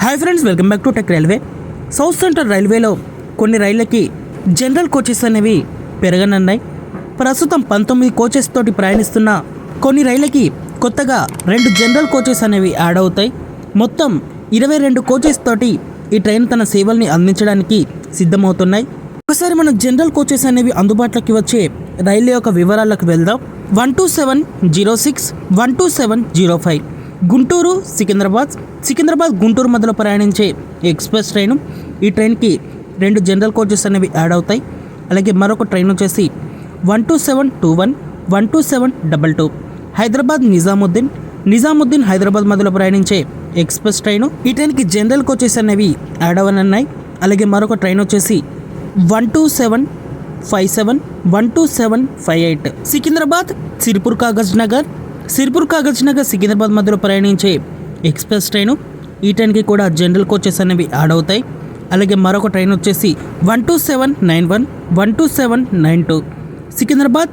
Hi friends, welcome back to tech railway. South central రైల్వేలో కొన్ని రైళ్లకి general coaches అనేవి పెరగనున్నాయి. ప్రస్తుతం 19 కోచెస్ తోటి ప్రయాణిస్తున్న కొన్ని రైళ్ళకి కొత్తగా 2 జనరల్ కోచెస్ అనేవి యాడ్ అవుతాయి. మొత్తం 22 కోచెస్ తోటి ఈ ట్రైన్ తన సేవల్ని అందించడానికి సిద్ధమవుతున్నాయి. ఒకసారి మనం జనరల్ కోచెస్ అనేవి అందుబాటులోకి వచ్చే రైళ్ల యొక్క వివరాలకు వెళ్దాం. 12706, 12705 గుంటూరు సికింద్రాబాద్ గుంటూరు మధ్యలో ప్రయాణించే ఎక్స్ప్రెస్ ట్రైను. ఈ ట్రైన్కి 2 జనరల్ కోచెస్ అనేవి యాడ్ అవుతాయి. అలాగే మరొక ట్రైన్ వచ్చేసి 12721, 12722 హైదరాబాద్ నిజాముద్దీన్ హైదరాబాద్ మధ్యలో ప్రయాణించే ఎక్స్ప్రెస్ ట్రైను. ఈ ట్రైన్కి జనరల్ కోచెస్ అనేవి యాడ్ అవ్వనున్నాయి. అలాగే మరొక ట్రైన్ వచ్చేసి 12757, 12758 సికింద్రాబాద్ సిర్పూర్ కాగజ్ నగర్ సికింద్రాబాద్ మధ్యలో ప్రయాణించే ఎక్స్ప్రెస్ ట్రైను. ఈ ట్రైన్కి కూడా జనరల్ కోచెస్ అనేవి యాడ్ అవుతాయి. అలాగే మరొక ట్రైన్ వచ్చేసి 12791, 12792 సికింద్రాబాద్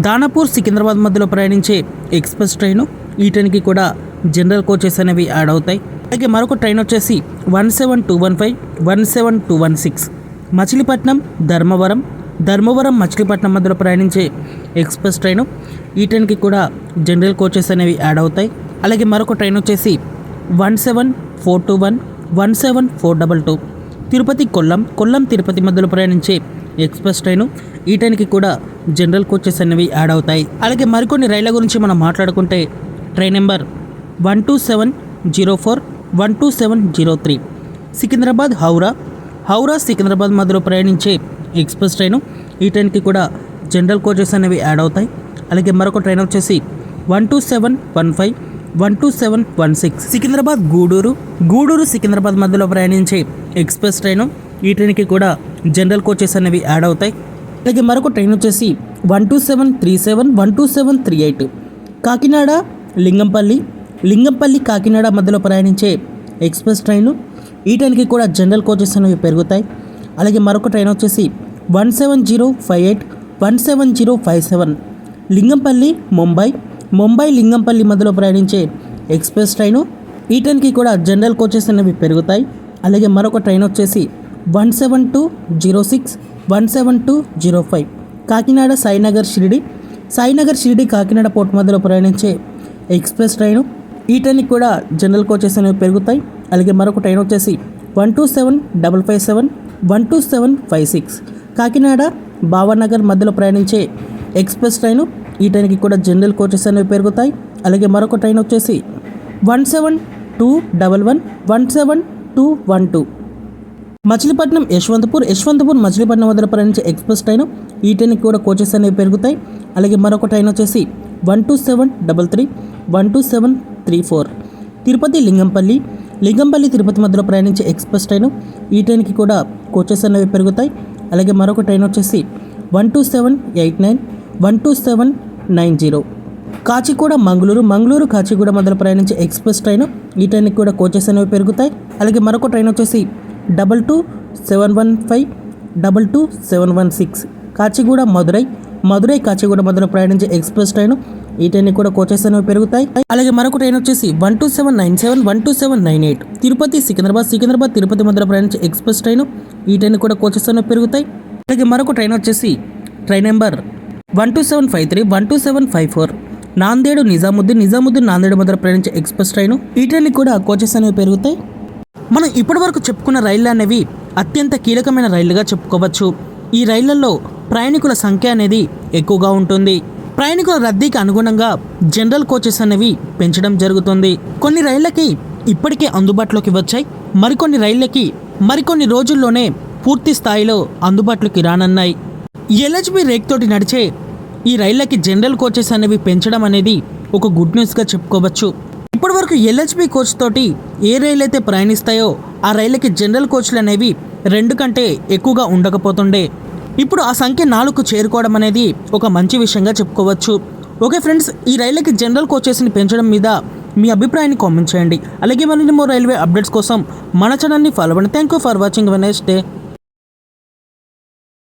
దానాపూర్ సికింద్రాబాద్ మధ్యలో ప్రయాణించే ఎక్స్ప్రెస్ ట్రైను. ఈ ట్రైన్కి కూడా జనరల్ కోచెస్ అనేవి యాడ్ అవుతాయి. అలాగే మరొక ట్రైన్ వచ్చేసి 17215, 17216 మచిలీపట్నం ధర్మవరం మచిలీపట్నం మధ్యలో ప్రయాణించే ఎక్స్ప్రెస్ ట్రైను. ఈ ట్రైన్కి కూడా జనరల్ కోచెస్ అనేవి యాడ్ అవుతాయి. అలాగే మరొక ట్రైన్ వచ్చేసి 17421, 17422 తిరుపతి మధ్యలో ప్రయాణించే ఎక్స్ప్రెస్ ట్రైను. ఈ ట్రైన్కి కూడా జనరల్ కోచెస్ అనేవి యాడ్ అవుతాయి. అలాగే మరికొన్ని రైళ్ల గురించి మనం మాట్లాడుకుంటే ట్రైన్ నెంబర్ 12704, 12703 సికింద్రాబాద్ హౌరా సికింద్రాబాద్ మధ్యలో ప్రయాణించే ఎక్స్ప్రెస్ ట్రైను. ఈ ట్రైన్కి కూడా జనరల్ కోచెస్ అనేవి యాడ్ అవుతాయి. అలాగే మరొక ట్రైన్ వచ్చేసి 12715, 12716 సికింద్రాబాద్ గూడూరు సికింద్రాబాద్ మధ్యలో ప్రయాణించే ఎక్స్ప్రెస్ ట్రైను. ఈ ట్రైన్కి కూడా జనరల్ కోచెస్ అనేవి యాడ్ అవుతాయి. అలాగే మరొక ట్రైన్ వచ్చేసి 12737, 12738 కాకినాడ లింగంపల్లి కాకినాడ మధ్యలో ప్రయాణించే ఎక్స్ప్రెస్ ట్రైను. ఈ ట్రైన్కి కూడా జనరల్ కోచెస్ అనేవి పెరుగుతాయి. అలాగే మరొక ట్రైన్ వచ్చేసి 17058, 17057 ముంబై లింగంపల్లి మధ్యలో ప్రయాణించే ఎక్స్ప్రెస్ ట్రైను. ఈ ట్రైన్కి కూడా జనరల్ కోచెస్ అనేవి పెరుగుతాయి. అలాగే మరొక ట్రైన్ వచ్చేసి 17206, 17205 కాకినాడ సాయినగర్ షిరిడి కాకినాడ పోర్ట్ మధ్యలో ప్రయాణించే ఎక్స్ప్రెస్ ట్రైను. ఈ ట్రైన్కి కూడా జనరల్ కోచెస్ అనేవి పెరుగుతాయి. అలాగే మరొక ట్రైన్ వచ్చేసి 12757, 12756 కాకినాడ భావనగర్ మధ్యలో ప్రయాణించే ఎక్స్ప్రెస్ ట్రైను. ఈ ట్రైన్కి కూడా జనరల్ కోచెస్ అనేవి పెరుగుతాయి. అలాగే మరొక ట్రైన్ వచ్చేసి 17211, 17212 మచిలీపట్నం యశ్వంతపూర్ మచిలీపట్నం మధ్యలో ప్రయాణించే ఎక్స్ప్రెస్ ట్రైను. ఈ ట్రైన్కి కూడా కోచెస్ అనేవి పెరుగుతాయి. అలాగే మరొక ట్రైన్ వచ్చేసి 12733, 12734 తిరుపతి తిరుపతి మధ్యలో ప్రయాణించే ఎక్స్ప్రెస్ ట్రైను. ఈ ట్రైన్కి కూడా కోచెస్ అనేవి పెరుగుతాయి. అలాగే మరొక ట్రైన్ వచ్చేసి 12789, 12790 కాచిగూడ కాచిగూడ మధ్యలో ప్రయాణించే ఎక్స్ప్రెస్ ట్రైను. ఈ ట్రైన్కి కూడా కోచెస్ అనేవి పెరుగుతాయి. అలాగే మరొక ట్రైన్ వచ్చేసి 22715, 22716 కాచిగూడ మధురై కాచిగూడ మధ్యలో ప్రయాణించే ఎక్స్ప్రెస్ ట్రైను. ఈ ట్రైన్ కూడా కోచెస్ అనేవి పెరుగుతాయి. అలాగే మరొక ట్రైన్ వచ్చేసి 12797, 12798 తిరుపతి సికింద్రాబాద్ తిరుపతి మధ్యలో ప్రయాణించే ఎక్స్ప్రెస్ ట్రైను. ఈ ట్రైన్ కూడా కోచెస్ అనేవి పెరుగుతాయి. అలాగే మరొక ట్రైన్ వచ్చేసి ట్రైన్ నెంబర్ 12753, 12754 నిజాముద్దీన్ నాందేడు మధ్యలో ప్రయాణించే ఎక్స్ప్రెస్ ట్రైను. ఈ ట్రైన్ కూడా కోచెస్ అనేవి పెరుగుతాయి. మనం ఇప్పటి వరకు చెప్పుకున్న రైళ్లు అనేవి అత్యంత కీలకమైన రైళ్లుగా చెప్పుకోవచ్చు. ఈ రైళ్లలో ప్రయాణికుల సంఖ్య అనేది ఎక్కువగా ఉంటుంది. ప్రయాణికుల రద్దీకి అనుగుణంగా జనరల్ కోచెస్ అనేవి పెంచడం జరుగుతుంది. కొన్ని రైళ్లకి ఇప్పటికే అందుబాటులోకి వచ్చాయి. మరికొన్ని రైళ్లకి మరికొన్ని రోజుల్లోనే పూర్తి స్థాయిలో అందుబాటులోకి రానున్నాయి. ఎల్హెచ్బి రేక్ తోటి నడిచే ఈ రైళ్లకి జనరల్ కోచెస్ అనేవి పెంచడం అనేది ఒక గుడ్ న్యూస్గా చెప్పుకోవచ్చు. ఇప్పటి వరకు ఎల్హెచ్బి కోచ్ తోటి ఏ రైలు అయితే ప్రయాణిస్తాయో ఆ రైళ్ళకి జనరల్ కోచ్లు అనేవి 2 కంటే ఎక్కువగా ఉండకపోతుండే. ఇప్పుడు ఆ సంఖ్య 4కు చేరుకోవడం అనేది ఒక మంచి విషయంగా చెప్పుకోవచ్చు. ఓకే ఫ్రెండ్స్, ఈ రైళ్ళకి జనరల్ కోచెస్ని పెంచడం మీద మీ అభిప్రాయాన్ని కామెంట్ చేయండి. అలాగే మరిన్ని రైల్వే అప్డేట్స్ కోసం మన ఛానల్ని ఫాలో అవ్వండి. Thank you for watching. Next day.